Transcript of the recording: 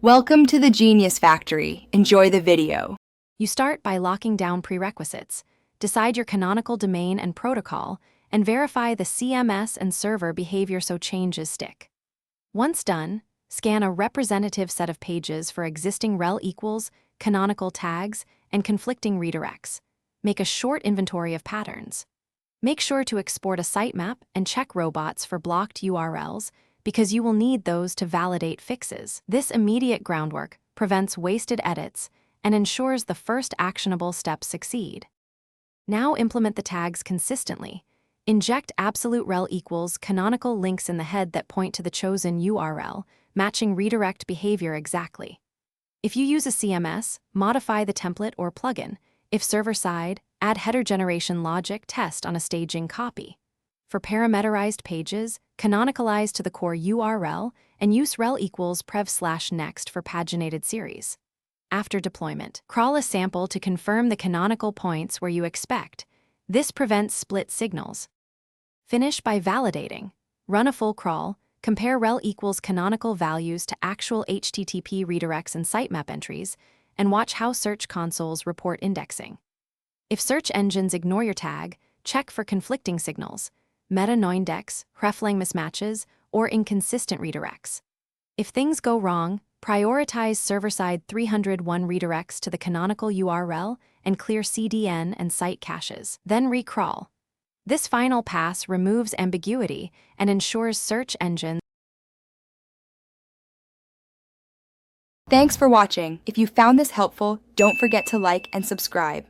Welcome to the Genius Factory. Enjoy the video. You start by locking down prerequisites, decide your canonical domain and protocol, and verify the CMS and server behavior so changes stick. Once done, scan a representative set of pages for existing rel equals, canonical tags, and conflicting redirects. Make a short inventory of patterns. Make sure to export a sitemap and check robots for blocked URLs, because you will need those to validate fixes. This immediate groundwork prevents wasted edits and ensures the first actionable steps succeed. Now implement the tags consistently. Inject absolute rel equals canonical links in the head that point to the chosen URL, matching redirect behavior exactly. If you use a CMS, modify the template or plugin. If server-side, add header generation logic test on a staging copy. For parameterized pages, canonicalize to the core URL and use rel equals prev/next for paginated series. After deployment, crawl a sample to confirm the canonical points where you expect. This prevents split signals. Finish by validating. Run a full crawl, compare rel equals canonical values to actual HTTP redirects and sitemap entries, and watch how search consoles report indexing. If search engines ignore your tag, check for conflicting signals, meta-noindex, hreflang mismatches, or inconsistent redirects. If things go wrong, prioritize server-side 301 redirects to the canonical URL and clear CDN and site caches. Then recrawl. This final pass removes ambiguity and ensures search engines. Thanks for watching. If you found this helpful, don't forget to like and subscribe.